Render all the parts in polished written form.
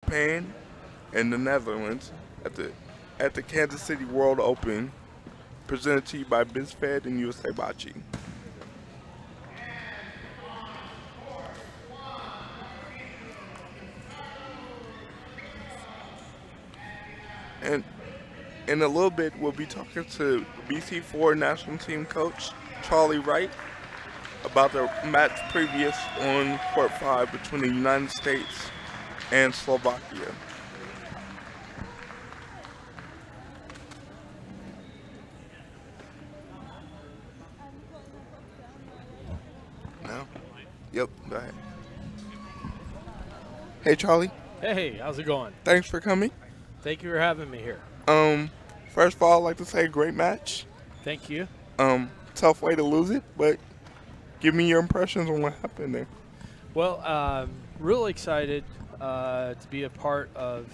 Japan and the Netherlands at the Kansas City World Open, presented to you by BizFed and USA Bocce. And in a little bit, we'll be talking to BC4 national team coach Charlie Wright about the match previous on Court 5 between the United States and Slovakia. No? Yep, go ahead. Hey, Charlie. Hey, how's it going? Thanks for coming. Thank you for having me here. First of all, I'd like to say great match. Thank you. Tough way to lose it, but give me your impressions on what happened there. Well, really excited to be a part of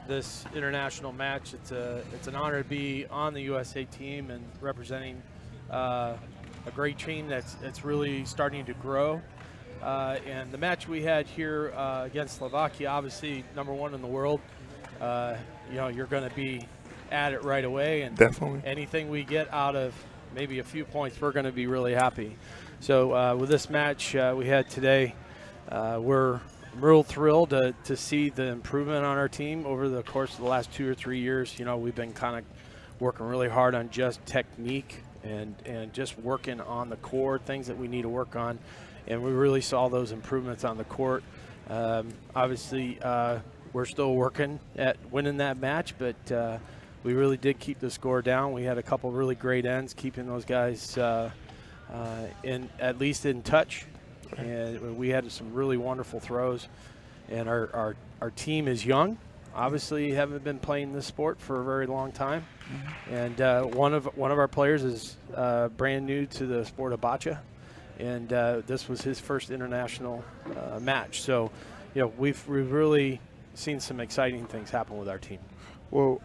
this international match. It's an honor to be on the USA team and representing a great team that's really starting to grow. And the match we had here against Slovakia, obviously number one in the world. You're going to be at it right away, and Definitely. anything we get out of maybe a few points, we're going to be really happy. So with this match we had today, we're real thrilled to see the improvement on our team over the course of the last 2 or 3 years. We've been kind of working really hard on just technique and just working on the core things that we need to work on, and we really saw those improvements on the court. Obviously, we're still working at winning that match, but we really did keep the score down. We had a couple really great ends, keeping those guys at least in touch, and we had some really wonderful throws. And our team is young. Obviously, haven't been playing this sport for a very long time, and one of our players is brand new to the sport of bocce, and this was his first international match. So, we've really seen some exciting things happen with our team. Well,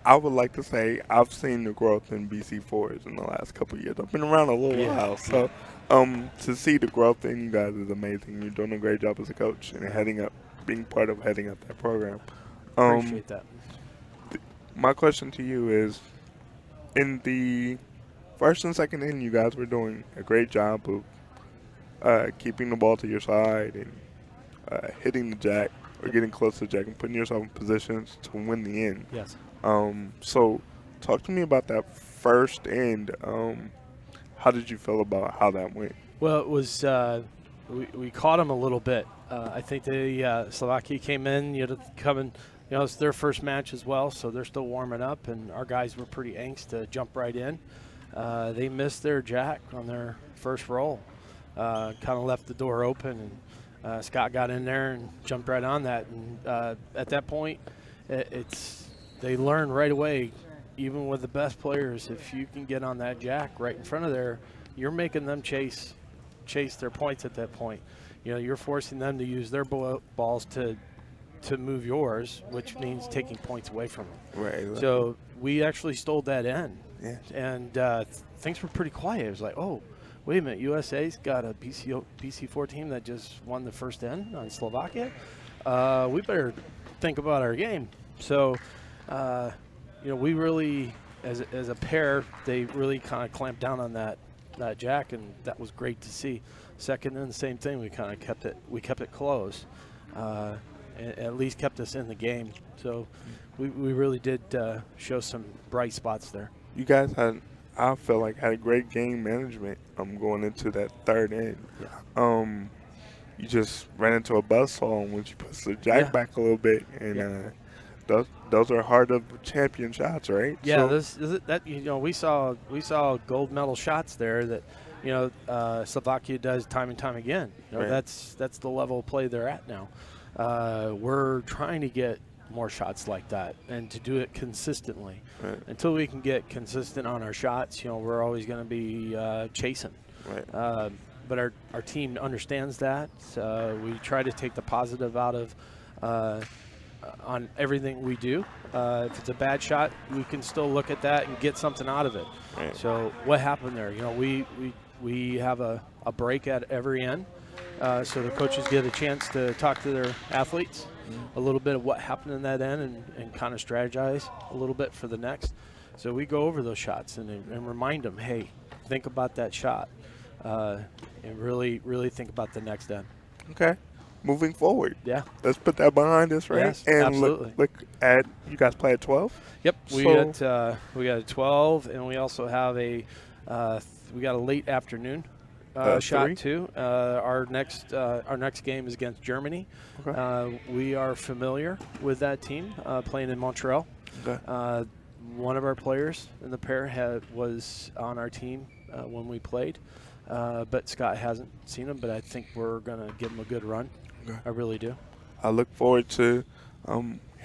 I would like to say I've seen the growth in BC4s in the last couple of years. I've been around a little while, so to see the growth in you guys is amazing. You're doing a great job as a coach and being part of heading up that program. Appreciate that. My question to you is, in the first and second inning, you guys were doing a great job of keeping the ball to your side and hitting the jack or getting close to the jack and putting yourself in positions to win the end. Yes. So talk to me about that first end. How did you feel about how that went? Well, it was we caught them a little bit. I think Slovakia came in, it's their first match as well, so they're still warming up, and our guys were pretty anxious to jump right in. They missed their jack on their first roll, kind of left the door open, and Scott got in there and jumped right on that. And at that point, they learn right away, even with the best players, if you can get on that jack right in front of there, you're making them chase their points at that point. You're forcing them to use their balls to move yours, which means taking points away from them. Right. So we actually stole that end. Yeah. And things were pretty quiet. It was like, oh, wait a minute, USA's got a BC4 team that just won the first end on Slovakia. We better think about our game. So, we really, as a pair, they really kind of clamped down on that jack, and that was great to see. Second and the same thing, we kind of kept it close, and at least kept us in the game. So we really did show some bright spots there. You guys I feel like had a great game management going into that third end. Yeah. You just ran into a buzzsaw once you pushed the jack back a little bit, and those are heart of champion shots, right? Yeah, we saw gold medal shots there that Slovakia does time and time again. Right. That's the level of play they're at now. We're trying to get more shots like that and to do it consistently. Right. Until we can get consistent on our shots, we're always going to be chasing. Right. But our team understands that. We try to take the positive out of on everything we do. If it's a bad shot, we can still look at that and get something out of it. Right. So what happened there? We have a break at every end, so the coaches get a chance to talk to their athletes a little bit of what happened in that end and kind of strategize a little bit for the next. So we go over those shots and remind them, hey, think about that shot and really, really think about the next end. Okay. Moving forward. Yeah. Let's put that behind us, right? Yes, and absolutely. Look at, you guys play at 12? Yep. We So- got a 12, and we also have we got a late afternoon shot 3? too. Our next game is against Germany. Okay. We are familiar with that team playing in Montreal. Okay. One of our players in the pair was on our team when we played, but Scott hasn't seen him. But I think we're gonna give him a good run. Okay. I really do. I look forward to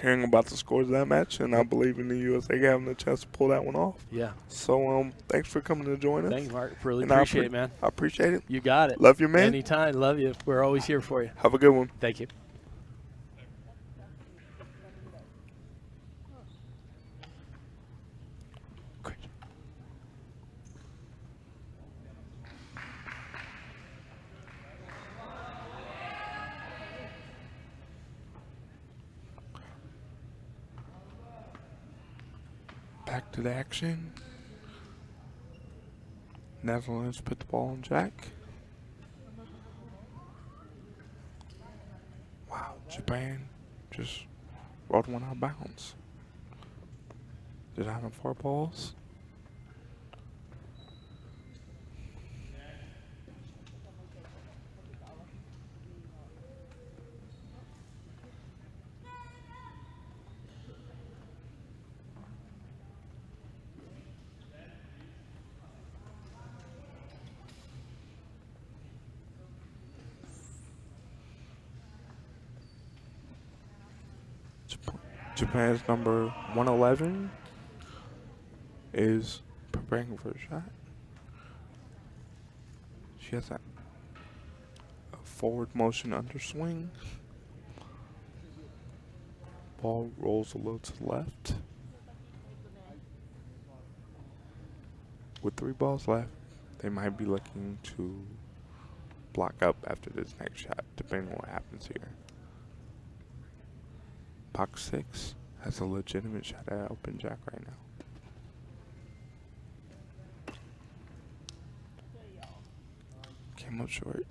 hearing about the scores of that match, and I believe in the USA having a chance to pull that one off. Yeah. So thanks for coming to join us. Thank you, Mark. Really And appreciate it, man. I appreciate it. You got it. Love you, man. Anytime. Love you. We're always here for you. Have a good one. Thank you. Great. Back to the action. Netherlands put the ball on Jack. Wow, Japan just rolled one out of bounds. Did I have 4 balls? Japan's number 111 is preparing for a shot. She has a forward motion underswing. Ball rolls a little to the left. With 3 balls left, they might be looking to block up after this next shot, depending on what happens here. Box 6 has a legitimate shot at open Jack right now. Came up short.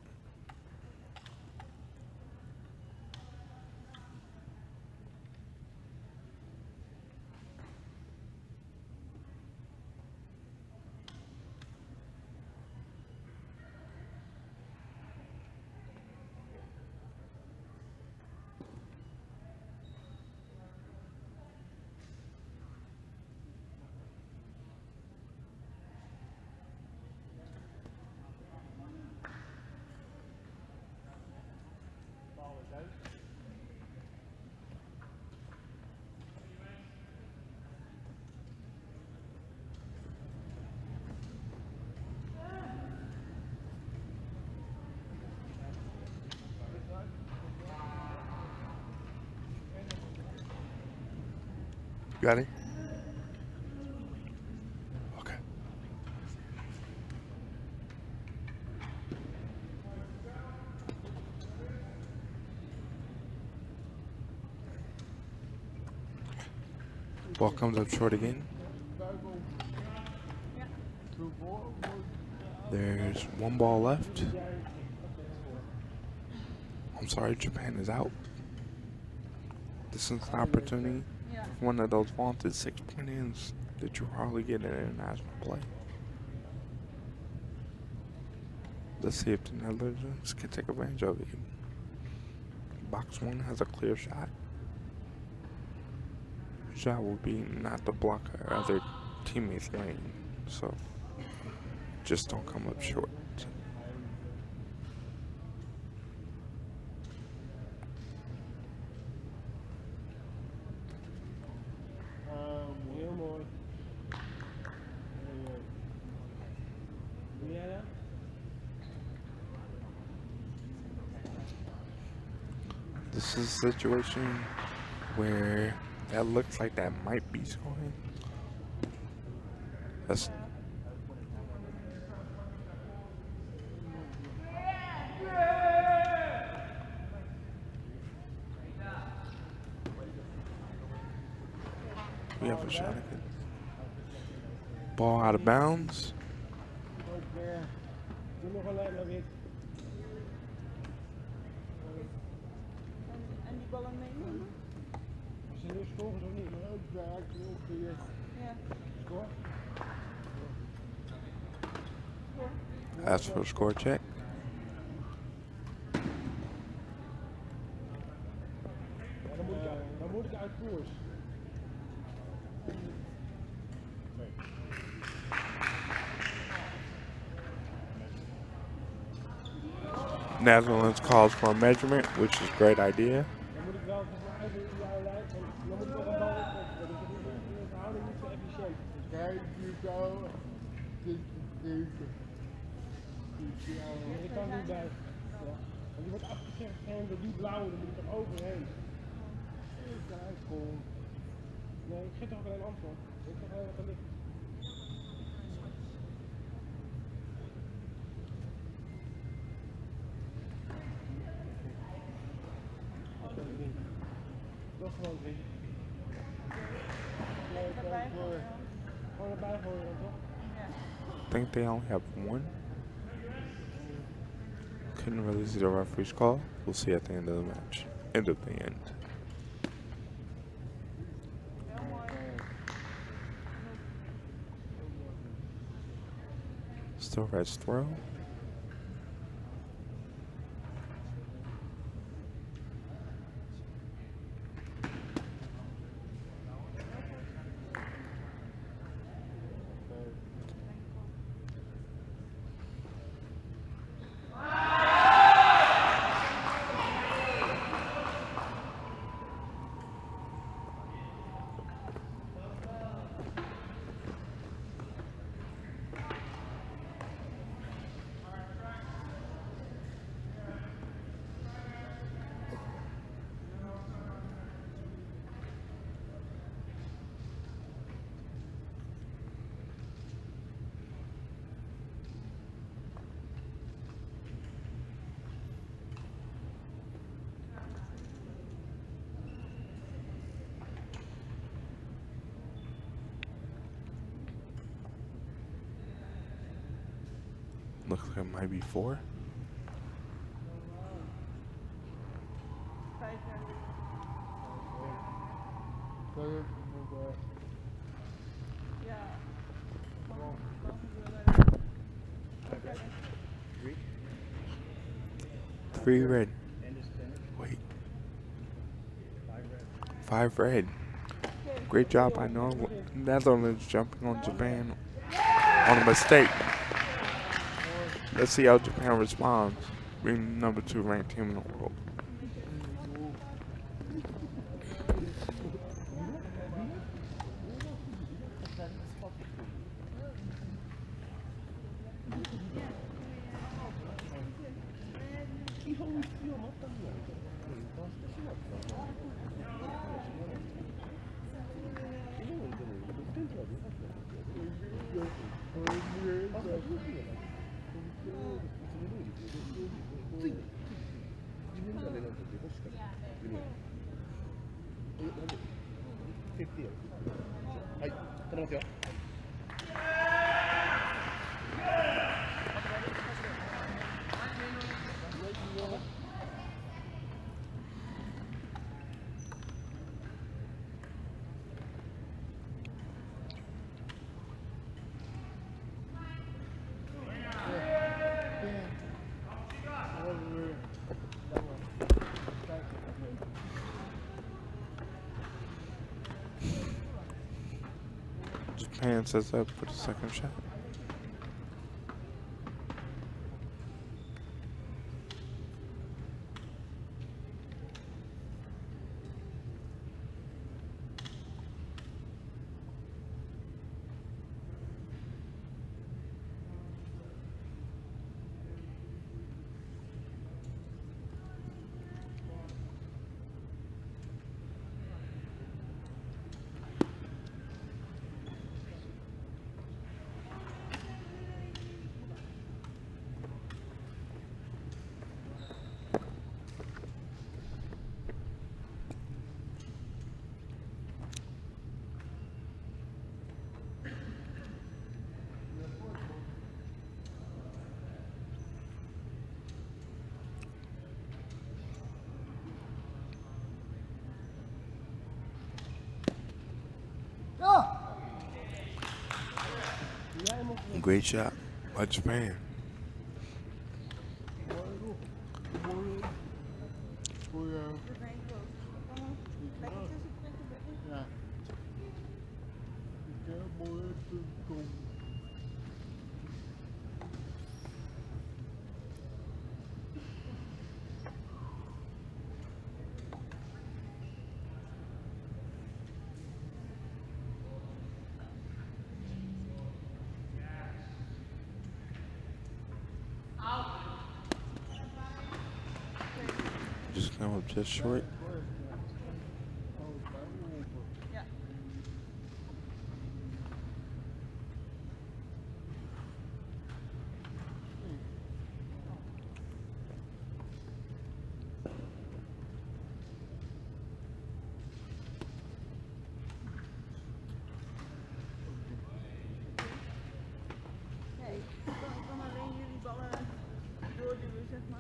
Got it? Okay. Ball comes up short again. There's 1 ball left. I'm sorry, Japan is out. This is an opportunity. One of those vaunted 6-point ends that you hardly get in international play. Let's see if the Netherlands can take advantage of it. Box 1 has a clear shot. The shot will be not to block our other teammates' lane, so just don't come up short. This is a situation where that looks like that might be scoring. That's We have a shot at it. Ball out of bounds. En die ballen meenemen? Als ze nu scoren of niet, maar ook werk, ook weer. Ja. Score. Ask for a score check. Ja, dan moet ik uit koers. Netherlands calls for a measurement, which is a great idea. Dan moet ik wel uit jouw lijn, dan moet ik wel een bal opkomen. De verhouding niet zo efficiënt. Kijk, hier zo. Ik kan niet bij. Ja. En die wordt afgezegd en die blauwe, daar moet ik er overheen. Kijk, kom. Nee, ik geef toch ook alleen antwoord. Ik zeg alleen wat er ligt. Toch gewoon 3. Gewoon erbij gooien dan toch? I think they only have one. Couldn't really see the referee's call. We'll see at the end of the match. End of the end. Still Red's throw. Looks like it might be 4. Ja. 3 red. Wait. 5 red. Great job by Netherlands jumping on Japan on a mistake. Let's see how Japan responds, being the number 2 ranked team in the world. Japan sets up for the second shot. Great shot by Japan. Dus nee, close. Kom op. Lekker tussen prikken erin. Ja. Just come up just short. Ja. Nee, ik kan alleen jullie ballen doorduwen, zeg maar.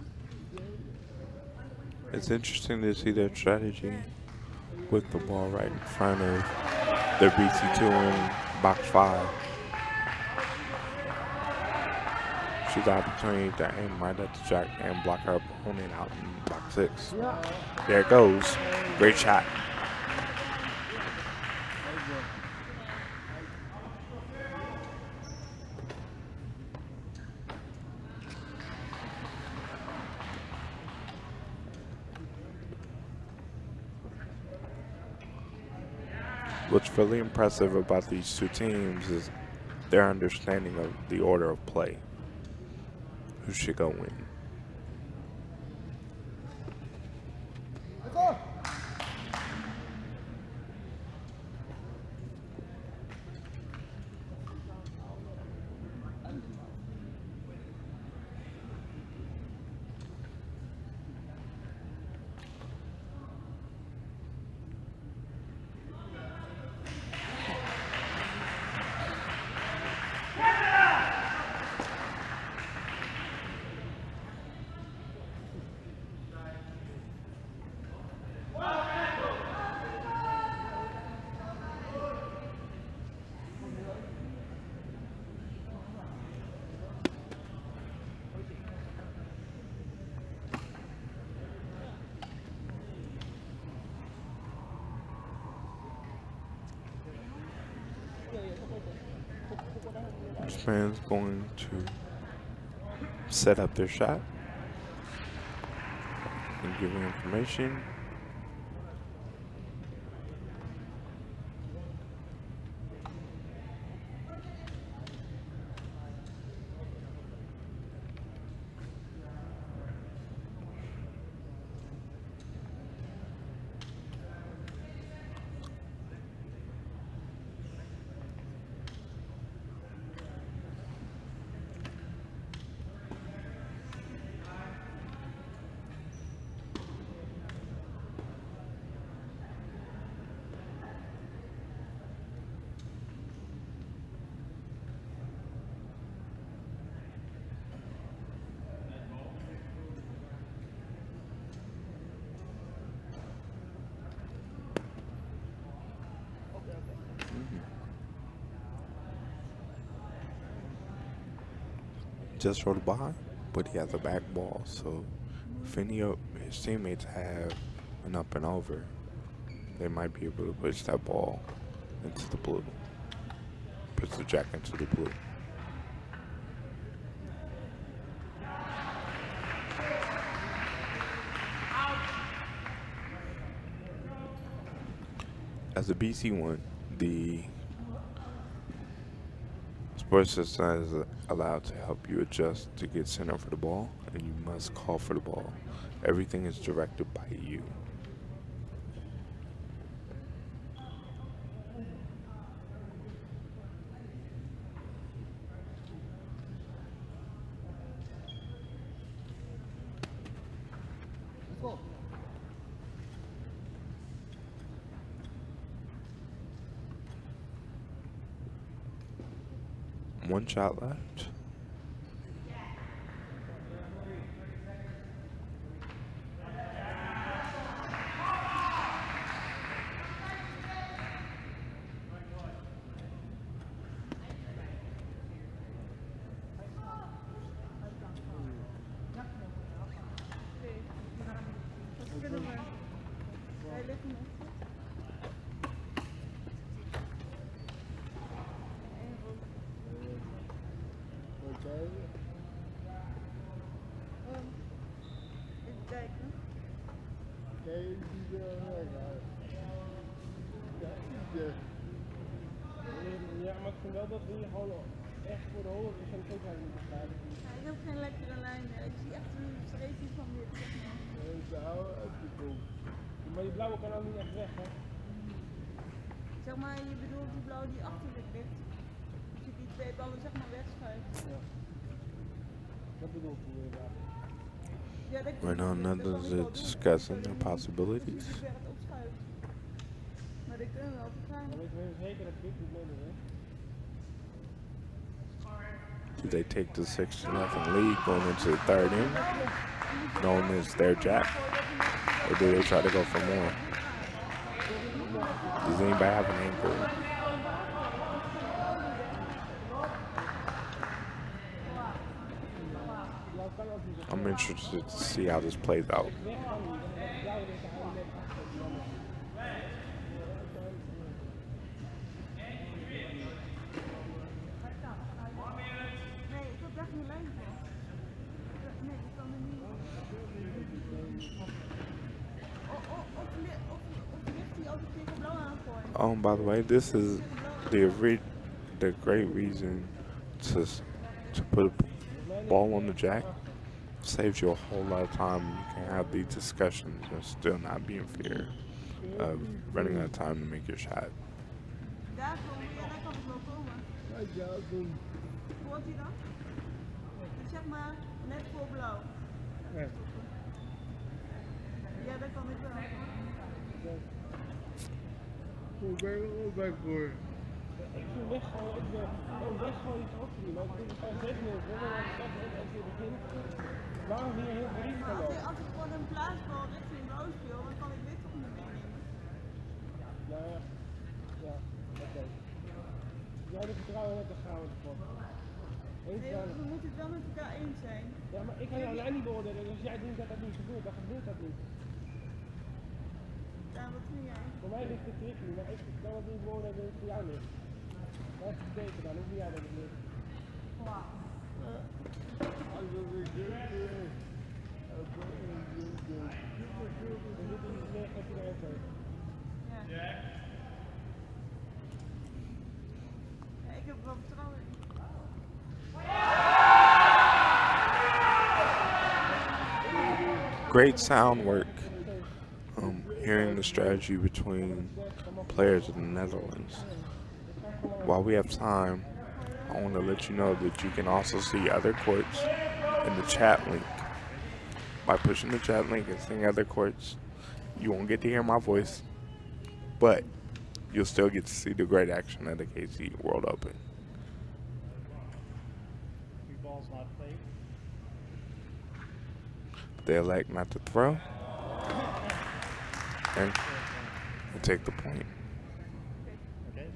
It's interesting to see their strategy with the ball right in front of their BC2 in box 5. She's got opportunity to aim right at the jack and block her opponent out in box 6. There it goes. Great shot. What's really impressive about these two teams is their understanding of the order of play. Who should go in? Japan's going to set up their shot and give me information. Just rolled by, but he has a back ball, so if any of his teammates have an up and over, they might be able to push that ball into the blue. Push the jack into the blue. As a BC1, the sports system is allowed to help you adjust to get center for the ball, and you must call for the ball. Everything is directed by you. One shot left. Ja, maar ik vind wel dat we hier gewoon echt voor de 100% zekerheid moeten krijgen. Ja, ik heb geen lekkere lijn meer. Ik zie echt een streepje van dit. Maar die blauwe kan ook niet echt weg, hè? Zeg maar, je bedoelt die blauw die achter dit ligt. Als je die twee ballen zeg maar wegschuift. Ja. Dat bedoelt hij inderdaad. Ja, dat Right now, none of us discussing the possibilities. Dus weer het opschuift. Maar dat kunnen we wel verkrijgen. Dan weten we zeker dat dit niet mee is, hè? Do they take the 6-0 lead going into the third inning, known as their jack, or do they try to go for more? Does anybody have an angle? I'm interested to see how this plays out. Nee, ik heb daar geen lijn voor. Nee, ik kan er niet. Of ligt hij altijd tegen blauw aangooien? By the way, this is the great reason to put a ball on the jack. Saves you a whole lot of time. You can have these discussions and still not be in fear of running out of time to make your shot. Daar komen we, ja, daar kan het wel komen. Hoort hij dan? Dus zeg maar net voor blauw. Ja. Ja, dat kan ik wel. Ik ben er ook bij voor. Ik vind weggooien, weggooien is ook prima. Ik vind het gewoon 6 minuten, als je begint, waarom hier heel veel risico lopen? Als ik gewoon een plaatsbal richting blauw speel, dan kan ik dit toch niet meenemen. Ja, ja, oké. Jij hebt vertrouwen in, dan gaan we ervoor. Nee, we moeten het wel met elkaar eens zijn. Ja, maar ik kan jouw lijn niet beoordelen, dus jij denkt dat dat niet gebeurt, dan gebeurt dat niet. Ja, wat vind jij? Voor mij ligt het tricky, maar ik kan het niet beoordelen dat het voor jou ligt. Dat is het teken dan, hoe vind jij dat het ligt? Ja. Ja, ik heb er wel vertrouwen in. Great sound work. Hearing the strategy between players in the Netherlands. While we have time, I want to let you know that you can also see other courts in the chat link. By pushing the chat link and seeing other courts, you won't get to hear my voice, but you'll still get to see the great action at the KC World Open. Ball's not played. They elect not to throw and take the point. Okay.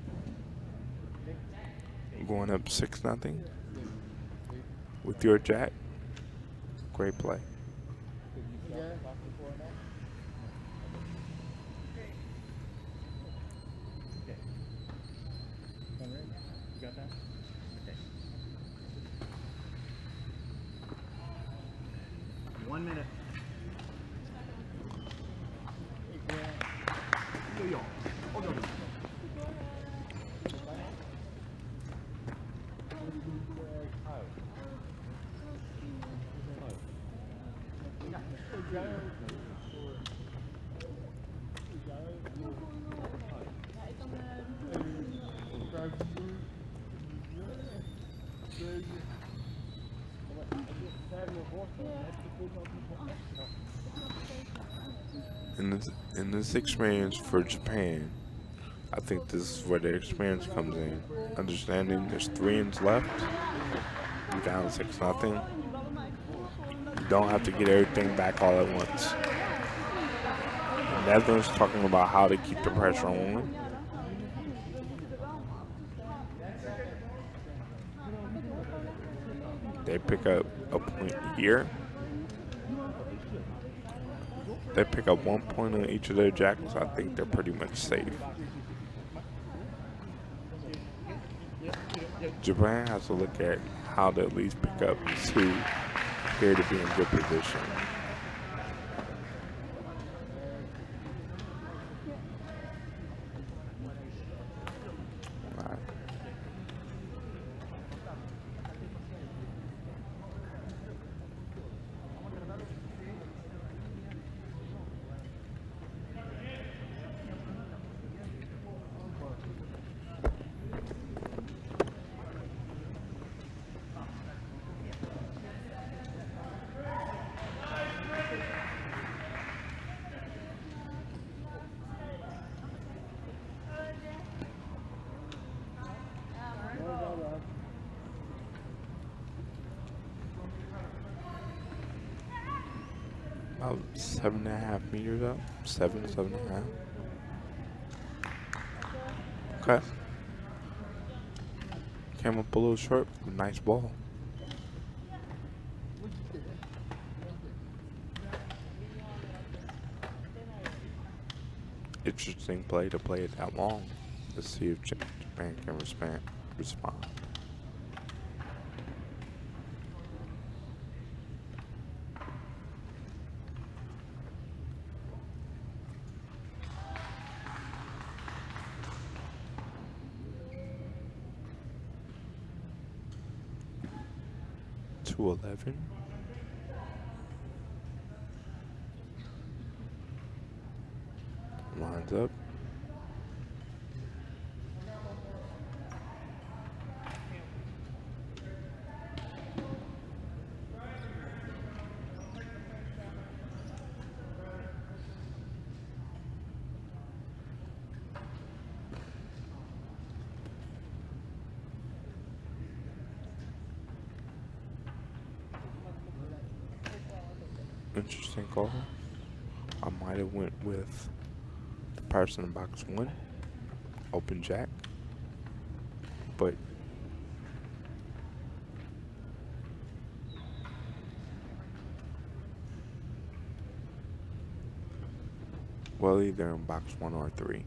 Going up 6-0 with your jack. Great play. You got that? Okay. 1 minute. In this experience for Japan, I think this is where the experience comes in. Understanding there's 3 innings left, you're down 6-0. You don't have to get everything back all at once. The Netherlands talking about how to keep the pressure on. They pick up a point here. They pick up 1 point on each of their jackets. I think they're pretty much safe. Japan has to look at how to at least pick up 2 here to be in good position. about 7.5 meters up. 7.5. Okay. Came up a little short. Nice ball. Interesting play to play it that long. Let's see if Japan can respond. To 11. Lines up. Interesting call. I might have went with the person in box 1, open jack, but well, either in box 1 or 3.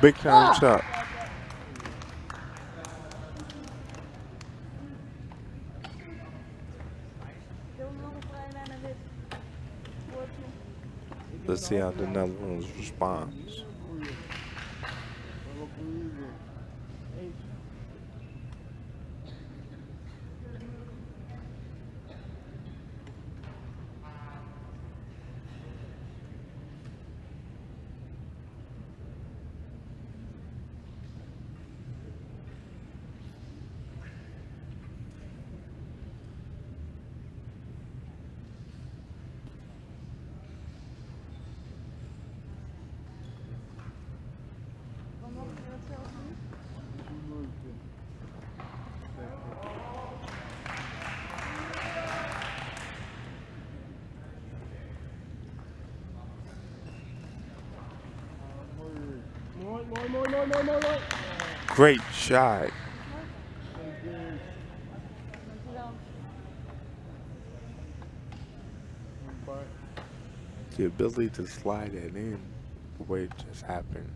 Big time shot. Let's see how the Netherlands responds. Mooi. Great shot. The ability to slide that in the way it just happened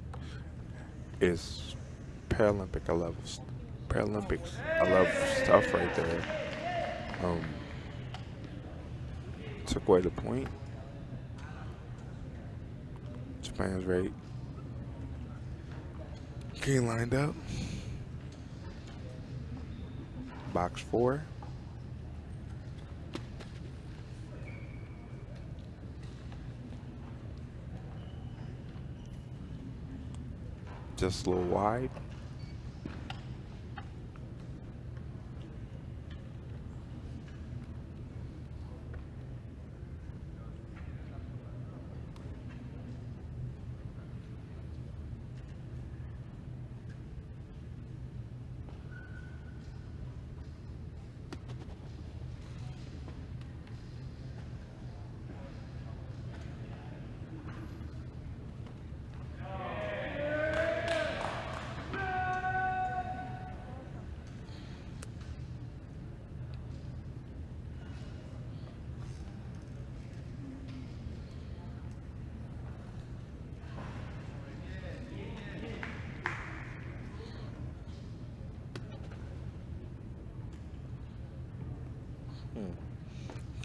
is Paralympics. I love stuff right there. Took away the point. Japan's ready. Getting lined up. Box 4. Just a little wide.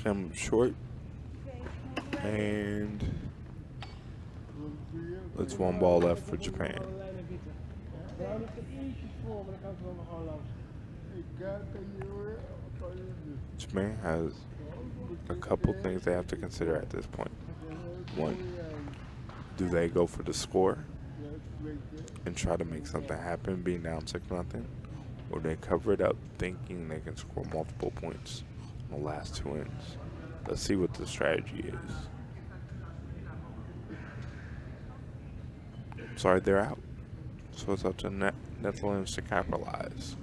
Come short, Oké, mogen wij and it's one ball left for Japan. Alle lijnen bieten. We houden het ietsjes voor, maar dan kan het wel gewoon langs. Japan has a couple things they have to consider at this point. One, do they go for the score and try to make something happen, being down 6-0, or they cover it up thinking they can score multiple points on the last two ends? Let's see what the strategy is. Sorry, they're out. So it's up to Netherlands to capitalize.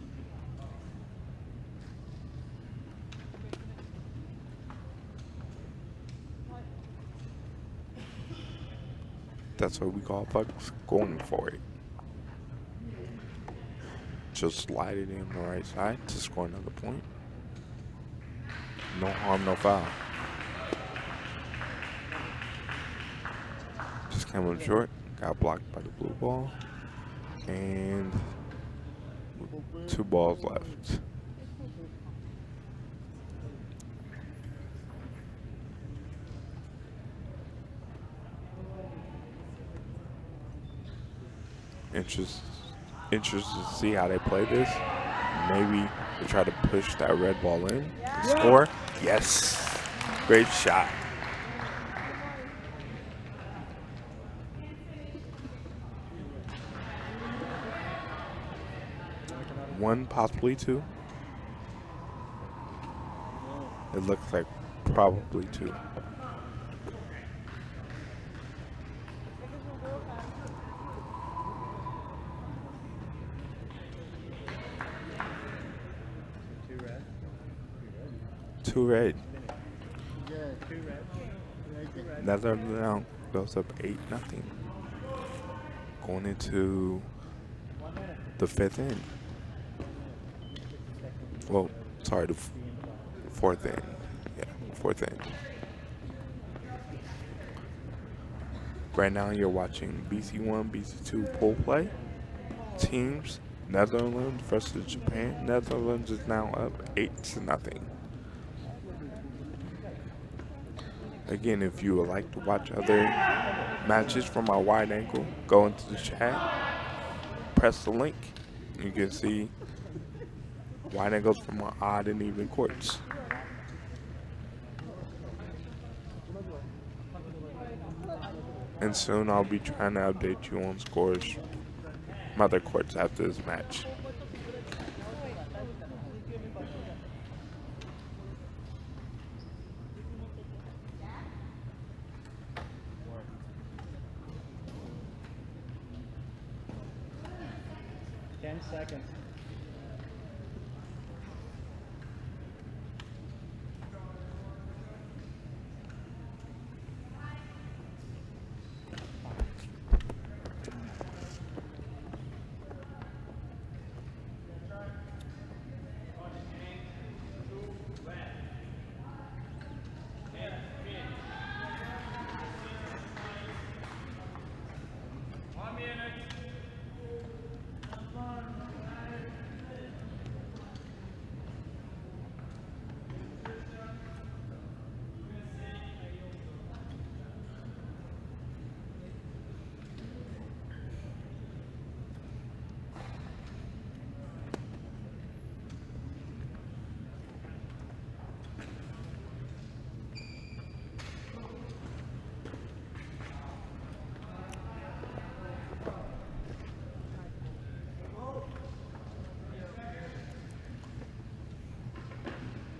That's what we call pucks going for it. Just slide it in the right side to score another point. No harm, no foul. Just came up short, got blocked by the blue ball, and 2 balls left. Interested to see how they play this. Maybe they try to push that red ball in. Score. Yes. Great shot. One, possibly two. It looks like probably two. Two red. Netherlands now goes up 8-0. Going into the 5th inning. Well, sorry, the 4th inning. Yeah, 4th inning. Right now you're watching BC1, BC2 pool play. Teams, Netherlands versus Japan. Netherlands is now up 8-0. Again, if you would like to watch other matches from our wide angle, go into the chat, press the link. You can see wide angles from our odd and even courts. And soon I'll be trying to update you on scores from other courts after this match. Seconds.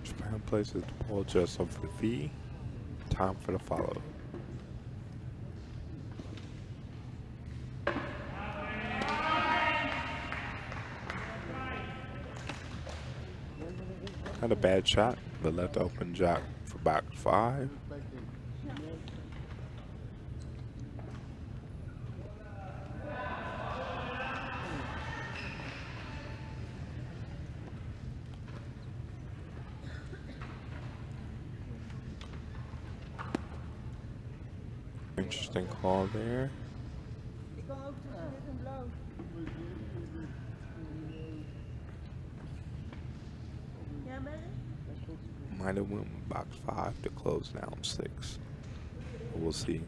Japan places the ball just over the V. Time for the follow. Not a bad shot. The left open shot for box 5. Interesting call there. Ik kan ook tussen wit en blauw. Ja, ben je? might have went with box 5 to close down 6. But we'll see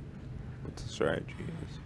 what the strategy is.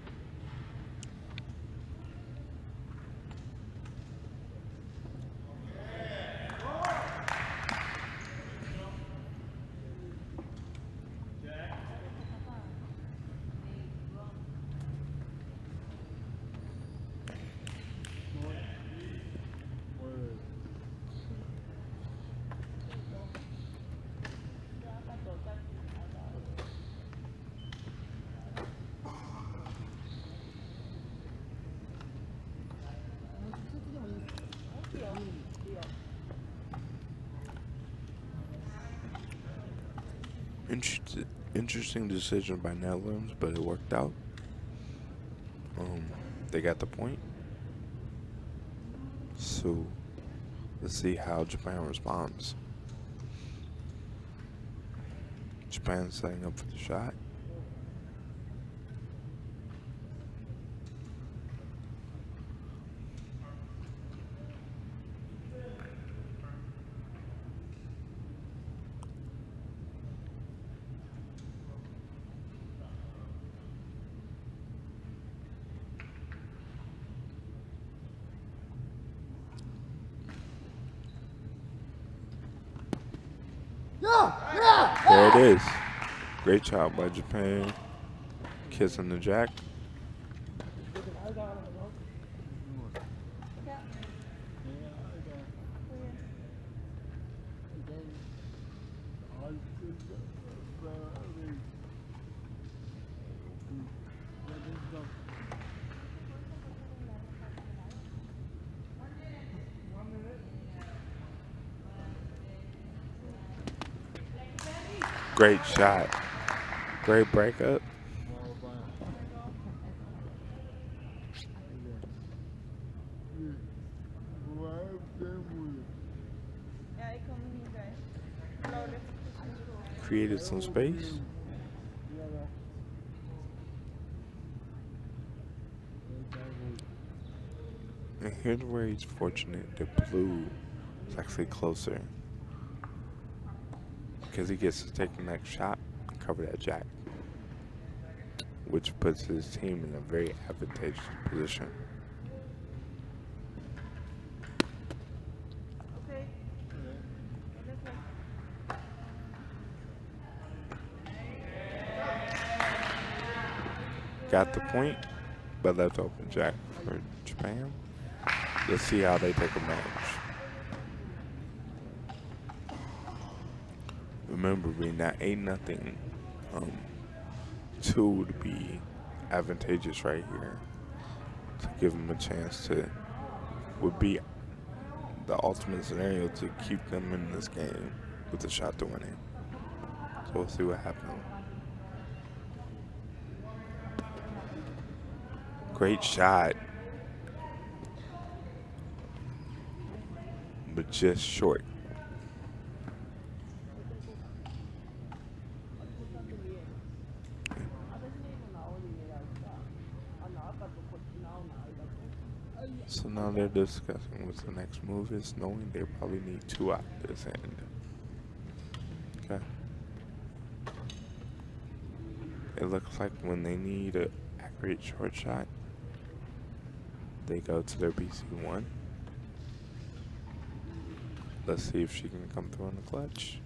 Interesting decision by Netherlands, but it worked out. They got the point. So let's see how Japan responds. Japan's setting up for the shot. There it is. Great job by Japan. Kissing the jack. Great shot. Great breakup. Ja, ik kan er niet bij. Blauw ligt tussen de school. Created some space. And here's where he's fortunate that blue is actually closer, because he gets to take the next shot and cover that jack, which puts his team in a very advantageous position. Oké. Got the point, but left open jack for Japan. Let's see how they take advantage. Remember, we're not 8-0. 2 would be advantageous right here to give them a chance to, would be the ultimate scenario to keep them in this game with a shot to win it. So we'll see what happens. Great shot, but just short. So now they're discussing what the next move is, knowing they probably need 2 out of this end. Okay. It looks like when they need an accurate short shot, they go to their BC1. Let's see if she can come through in the clutch.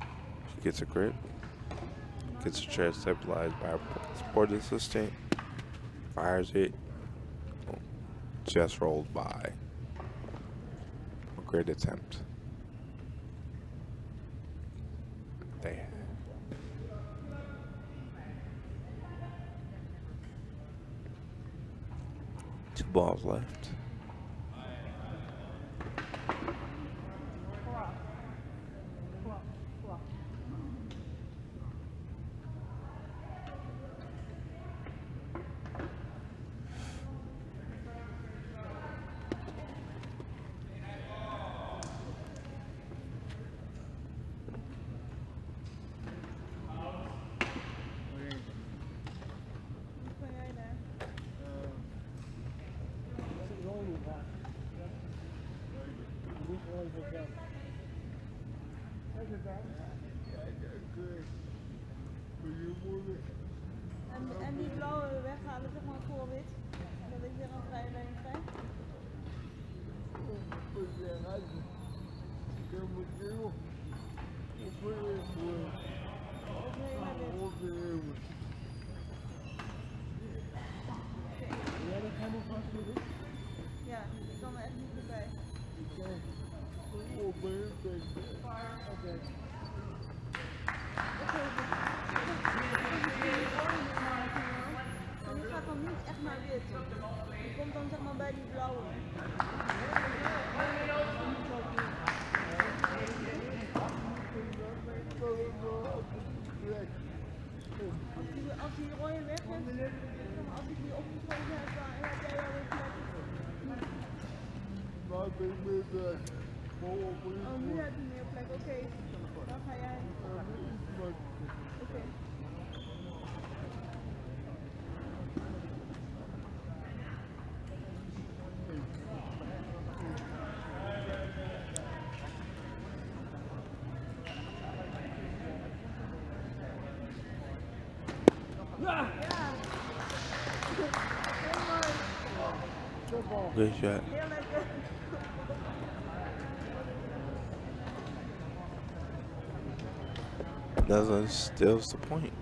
She gets a grip. Gets a chair stabilized by a support assistant. Fires it. Oh, just rolled by. A great attempt. They have. 2 balls left. Hoe kan jij daar? always been done. That's it, Dad. En die blauwe weghalen, zeg maar voor wit. Dat ik weer een vrije lijn krijg. Overheen naar wit. Jij dat helemaal vast doen? Ja, ik kan er echt niet meer bij. Oké. Maar die gaat dan niet echt naar wit. Die komt dan zeg maar bij die blauwe. Als die rode weg is, als ik die opgeschoven heb, dan heb jij wel weer plek. Oh, nu heb je meer plek. Oké. Dan ga jij. Oké. Ja! Heel mooi. Good shot. Heel lekker. That's still the point.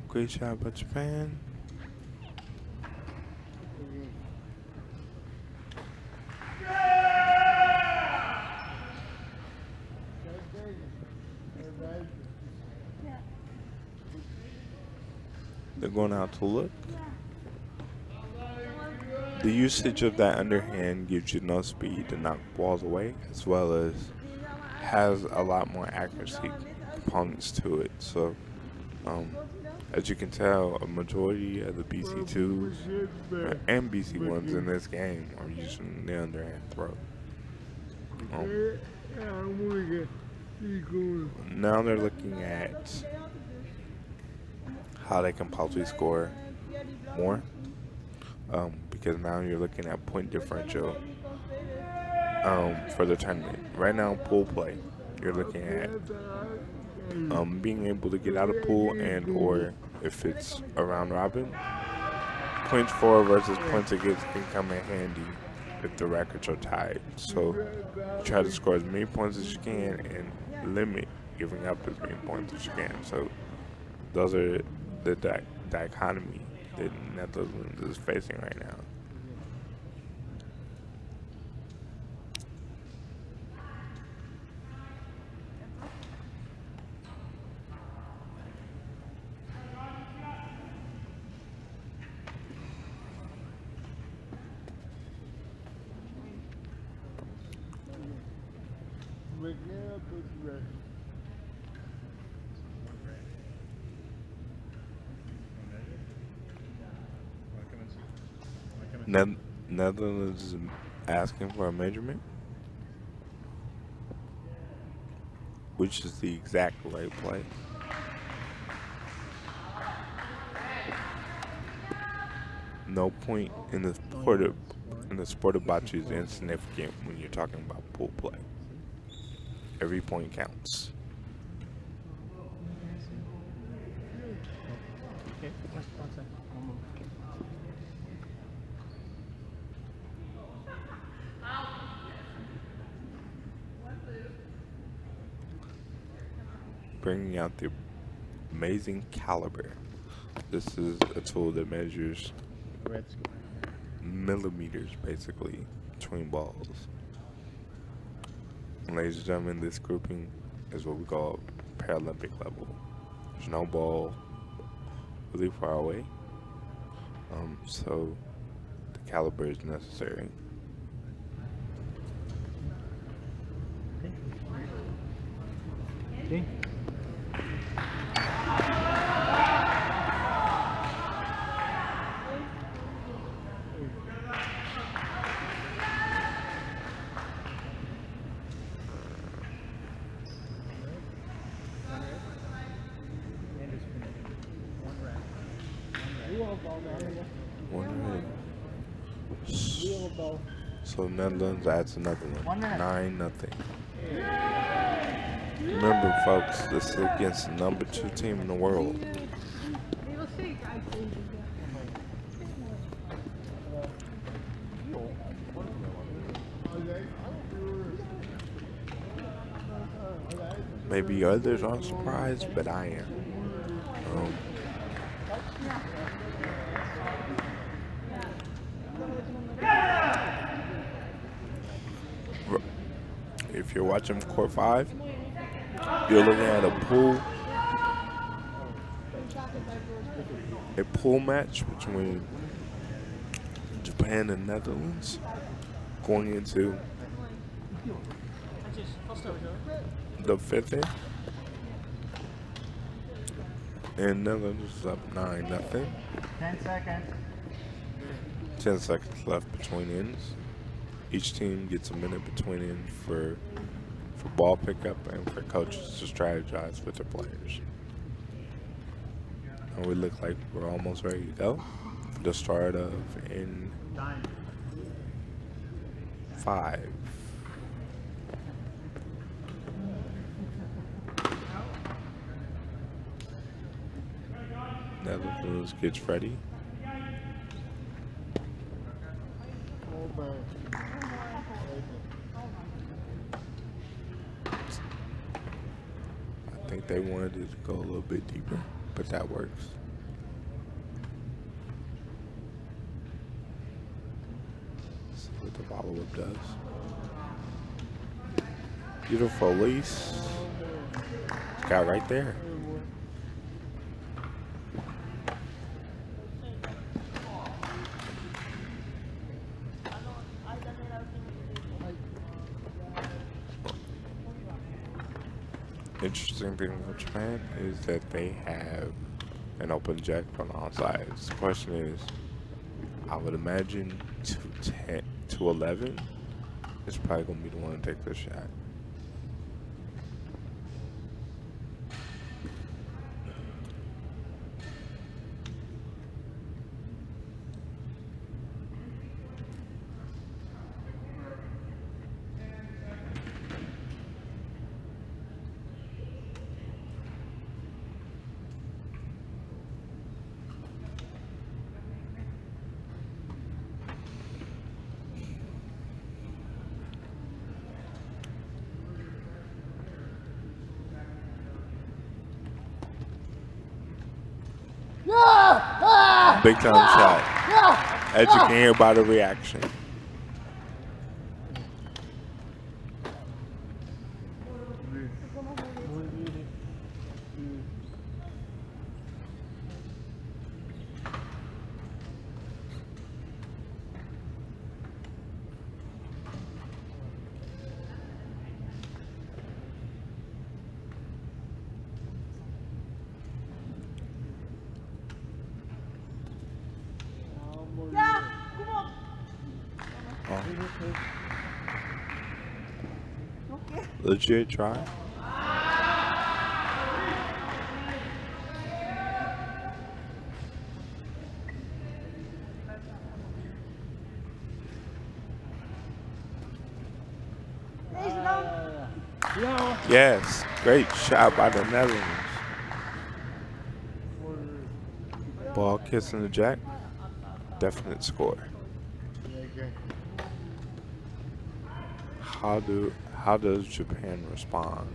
Great job by Japan. They're going out to look. The usage of that underhand gives you enough speed to knock balls away, as well as has a lot more accuracy components to it. So, as you can tell, a majority of the BC2s and BC1s in this game are using the underhand throw. Now they're looking at how they can possibly score more, because now you're looking at point differential for the tournament. Right now, pool play, you're looking at being able to get out of pool, and or if it's a round robin, points for versus points against can come in handy if the records are tied. So try to score as many points as you can and limit giving up as many points as you can. So those are the dichotomy that Netherlands is facing right now. Netherlands is asking for a measurement, which is the exact right play. No point in the sport of bocce is insignificant when you're talking about pool play. Every point counts. Okay, just 1 second. One more. Bringing out the amazing caliber. This is a tool that measures Red square. millimeters, basically, between balls. And ladies and gentlemen, this grouping is what we call Paralympic level. There's no ball really far away, so the caliber is necessary. Okay. One red. So Netherlands adds another one. 9-0. Remember, folks, this is against the number 2 team in the world. Die was zeker uitgeven. Maybe others aren't surprised, but I am. If you're watching Court 5, you're looking at a pool match between Japan and Netherlands going into the 5th inning. And Netherlands is up 9-0. 10 seconds. 10 seconds left between innings. Each team gets a minute between innings for ball pickup and for coaches to strategize with their players. And we look like we're almost ready to go for the start of in 5. Netherlands gets ready. I think they wanted it to go a little bit deeper, but that works. See what the follow-up does. Beautiful release. Got right there. Interesting thing with Japan is that they have an open jack on all sides. The question is, I would imagine 210, 211 is probably going to be the one to take this shot. Big time shot. As you can hear by the reaction. Ja, kom op. Nog een keer. Legit try. Deze dan. Ja, Yes, great shot by the Netherlands. Ball kissing the jack. Definite score. How does Japan respond?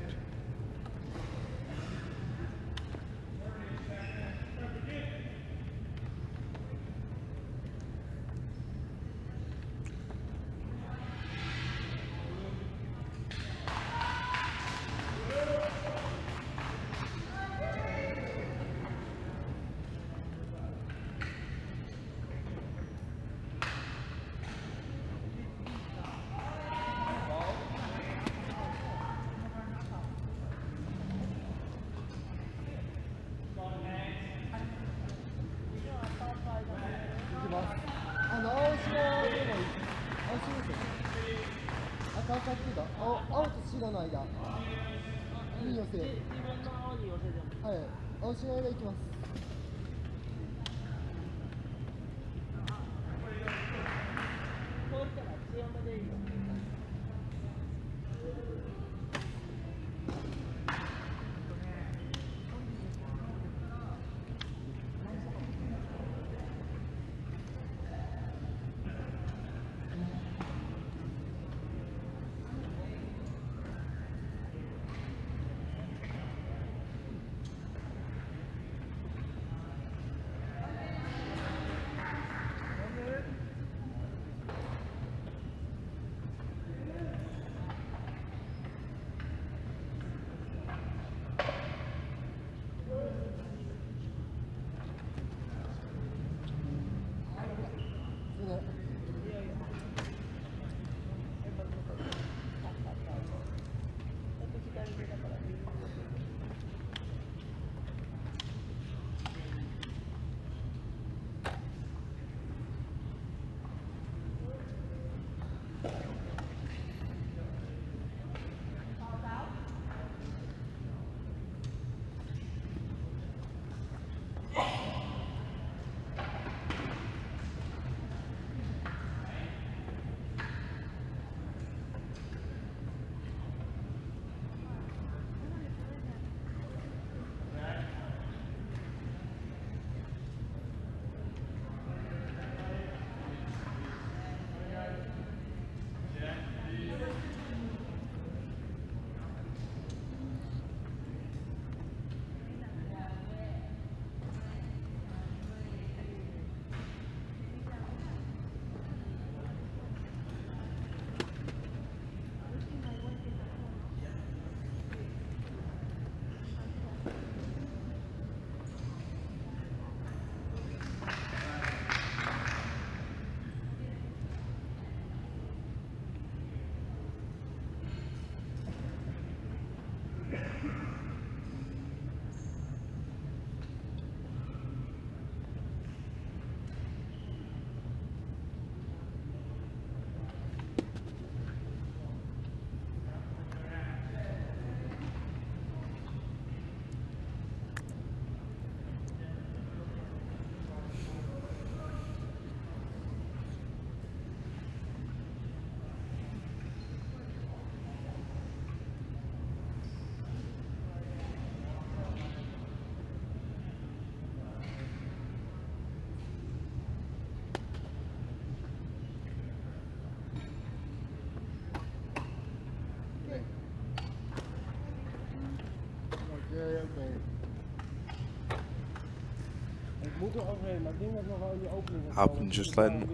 moet er overheen, maar ik denk dat ik nog wel in die opening heb. I've been just letting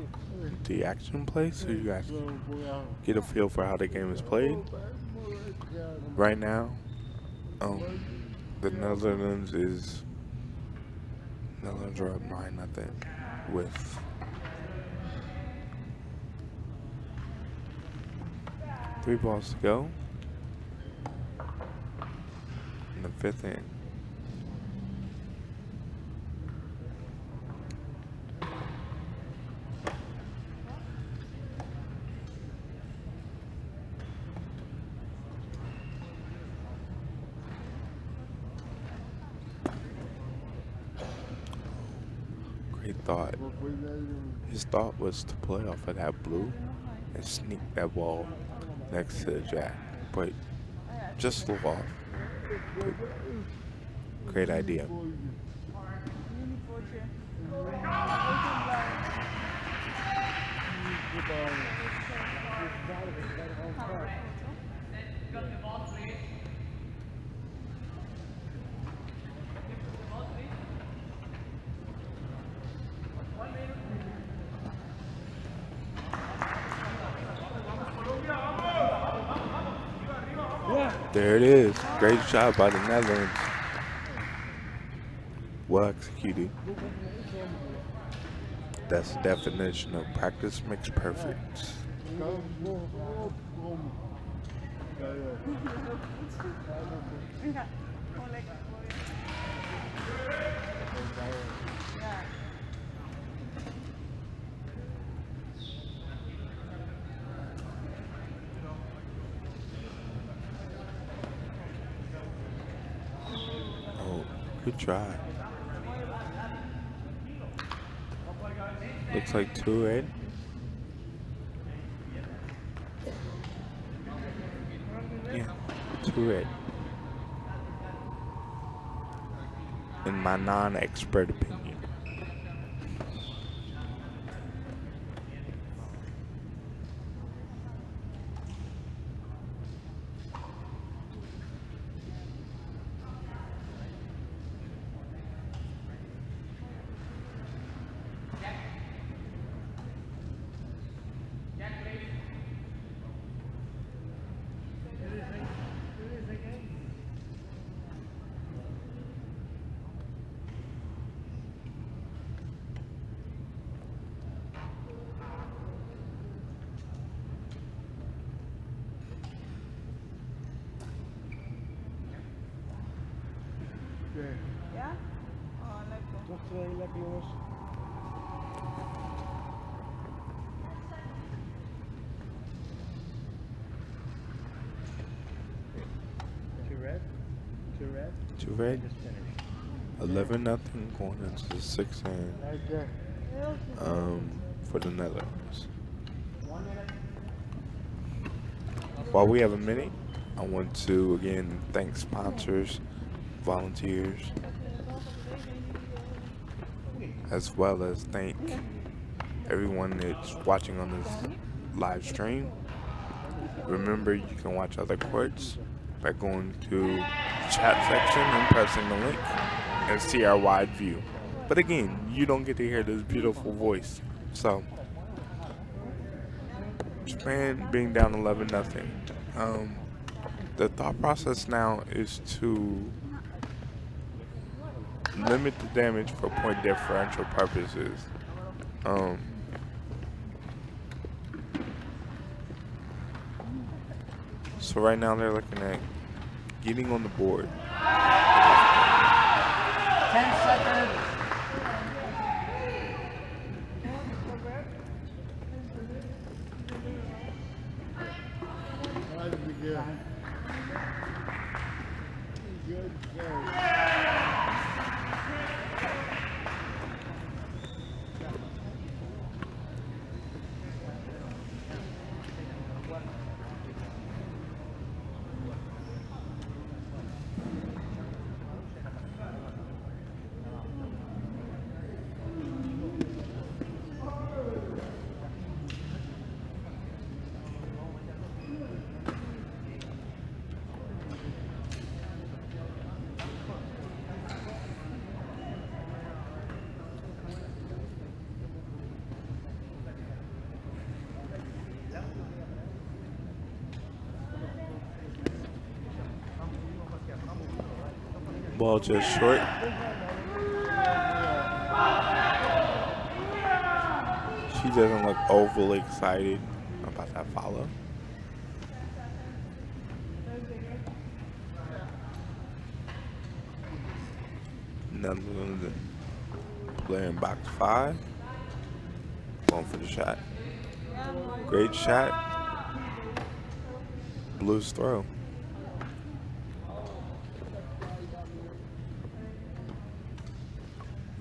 the action play so you guys get a feel for how the game is played. Right now, the Netherlands are up 9-0 with three balls to go in the fifth inning. Thought his thought was to play off of that blue and sneak that ball next to the jack, but Just a little off. Great idea. Unifortje. There it is. Great job by the Netherlands. Well executed. That's the definition of practice makes perfect. Ja, gewoon lekker gooien. Ja. Oh, good try. Looks like 2-8. Yeah, 2-8. In my non-expert opinion. Ja? Oh, lekker. Nog 2, lekker jongens. Two red. 2-8. 11-0 going into the 6th end. Right there. Heel goed. For the Netherlands. While we have a minute, I want to again thank sponsors, volunteers, as well as thank everyone that's watching on this live stream. Remember, you can watch other courts by going to the chat section and pressing the link and see our wide view. But again, you don't get to hear this beautiful voice. So, Japan being down 11-0. The thought process now is to limit the damage for point differential purposes. So right now they're looking at getting on the board. 10 seconds. Good serve. Ball just short. She doesn't look overly excited about that follow. Another player in box 5. Going for the shot. Great shot. Blues throw.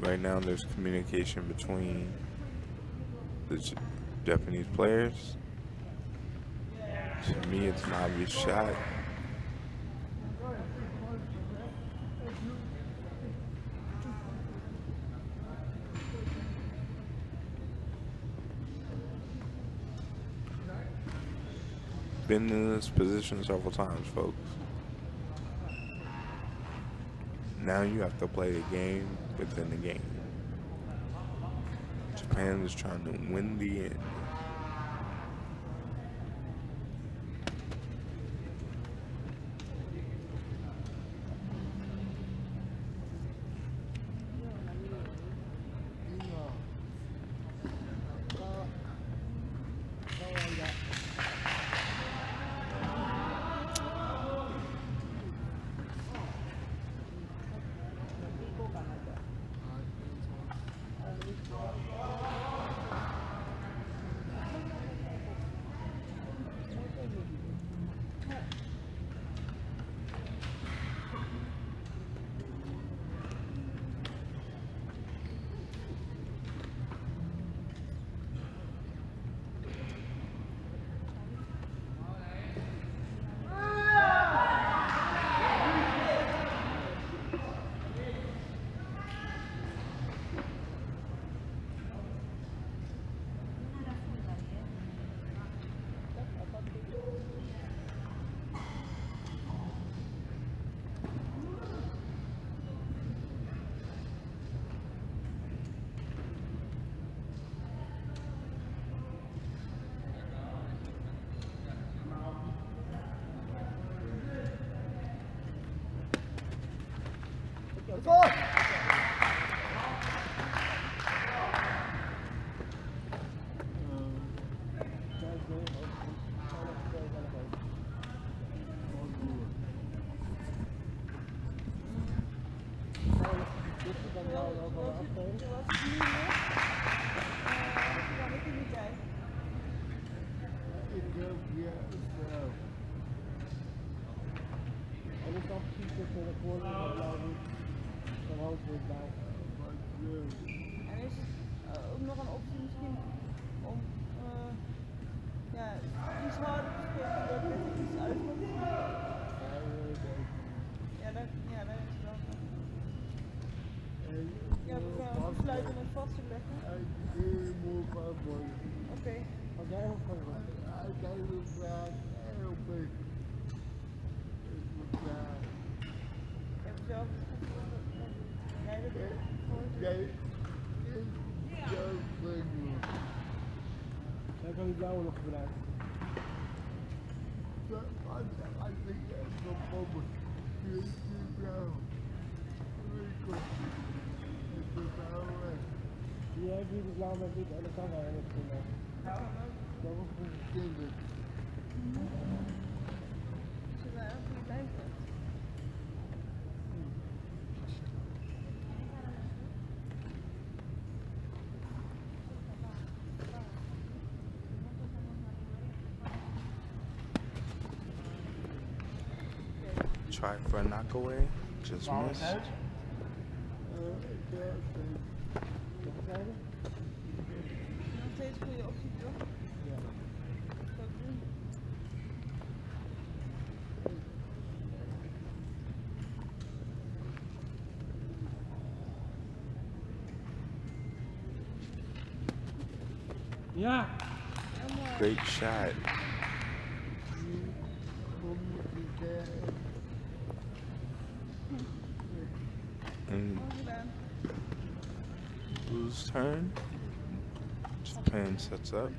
Right now there's communication between the Japanese players. To me, it's an obvious shot. been in this position several times, folks. Now you have to play the game within the game. Japan is trying to win the end. En is het ook nog een optie misschien om ja, iets harder te spelen, zodat het iets uitkomt? Ja, daar is het wel. Ja, we gaan besluiten om het vast te leggen. Oké. Ik heb zelf. Jij dat ook? Dan kan die blauwe nog gebruiken. Die heeft hier de blauw met dit en dan kan hij het doen. Dat was goed. Zullen we even niet blijven? Try for a knockaway. Just missed. Nog steeds goede optie, toch? Ja. Zou ik doen. Ja! Great shot. And Goed gedaan. blue's turn. Japan sets up.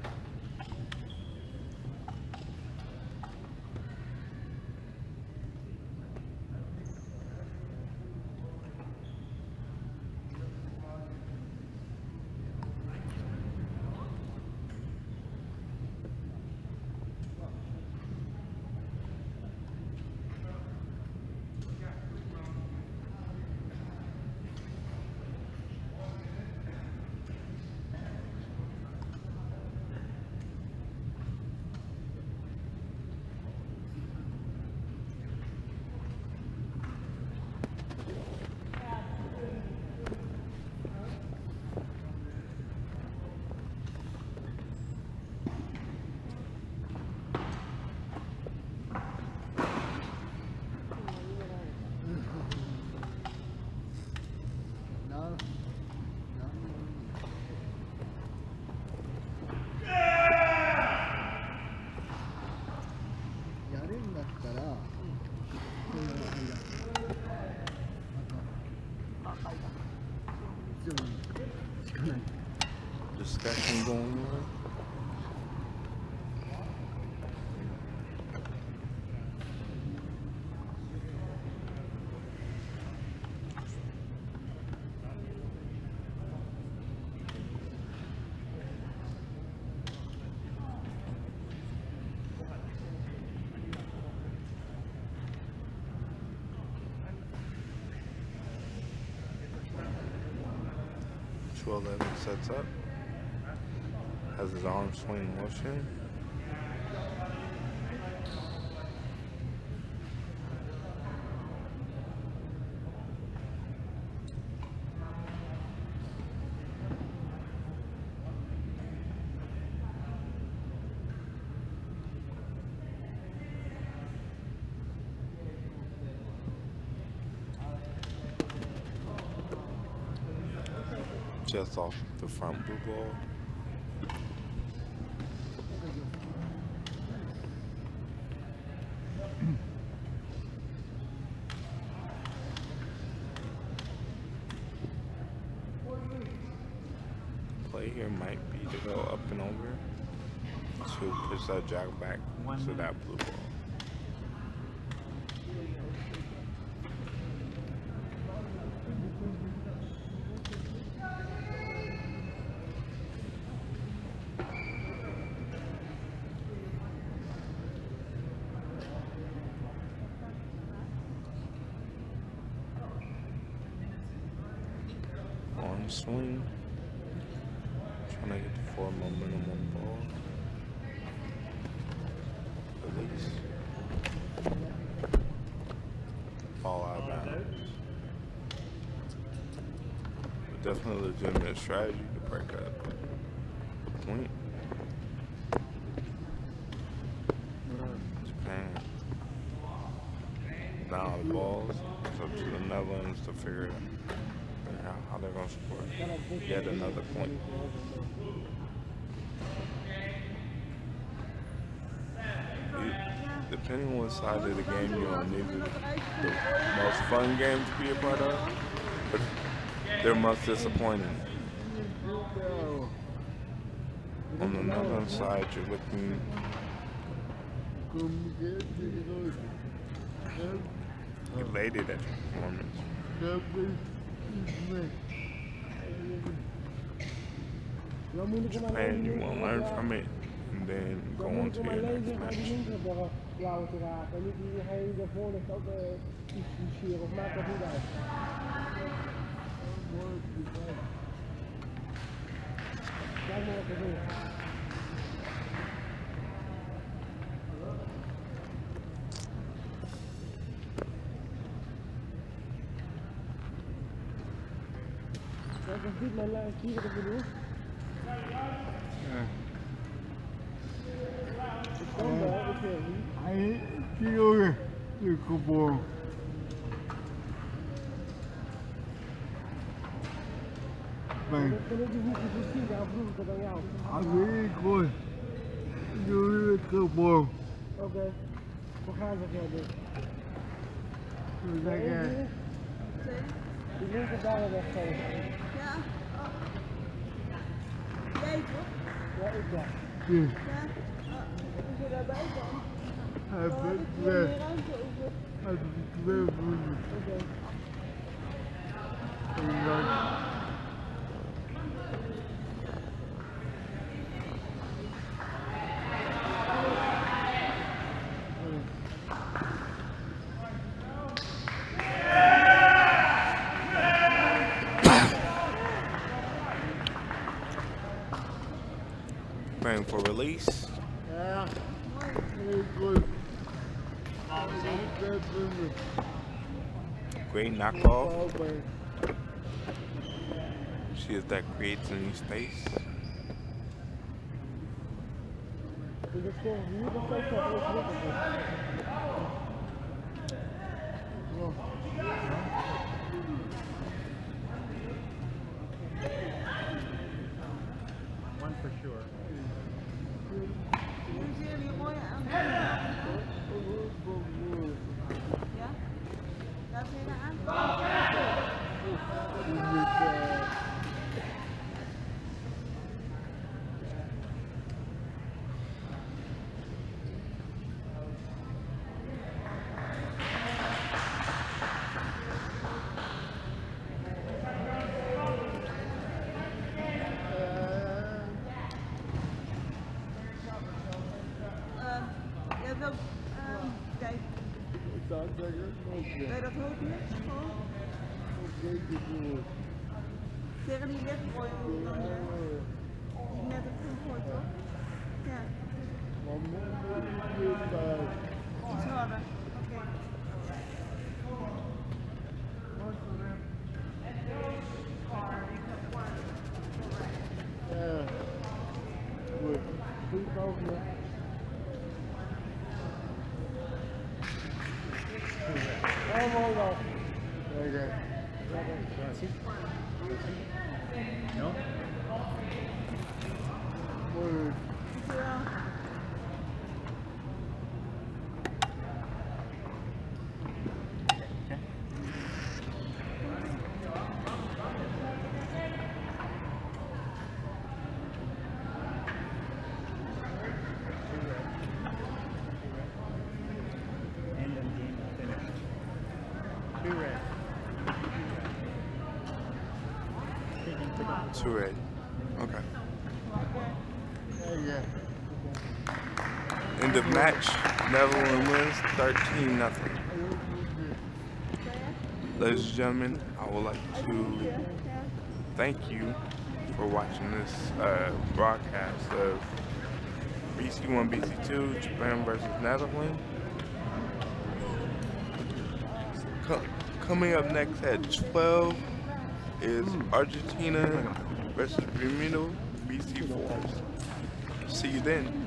discussion going on. Sets up. Has his arm swing motion. Just off the front blue ball. Play here might be to go up and over to push that jack back to that blue ball. Swing, trying to get the forward momentum on the ball. Release. Ball out of bounds. But definitely a legitimate strategy to break up the point. Japan. Now the balls. It's up to the Netherlands to figure it out. How they're going to score yet another point. Depending on what side of the game you're on, these are the most fun games to be a part of, but they're most disappointing. On the Netherlands side, you're looking elated at your performance. Japan, you want to learn from it and then go on to your next match. Oké, we gaan zo verder. Die linker daar weggeven. Ja. Jij toch? Ja, ik ja. Ja. Als je daarbij kan. Dan heb ik meer ruimte over. Oké. Praying for release. Ja, heel goed. Great knockoff. See if that creates any space. One for sure. Jullie zien er hier mooi aan. Ja? Laat ze even aan. Ben je dat hoofdje? Gewoon? Tegen die weggooi hoe dan die net het gegooid toch? Ja. Iets harder. Oké. Yeah. Good. Goed over. Allemaal wel. Oké. No? Mooi. Dankjewel. End of game finished. 2 red. Two red. Okay. Yeah. End of match. Netherlands wins 13-0. Ladies and gentlemen, I would like to thank you for watching this broadcast of BC1, BC2, Japan versus Netherlands. Coming up next at 12 is Argentina versus Bermuda, BC4. See you then.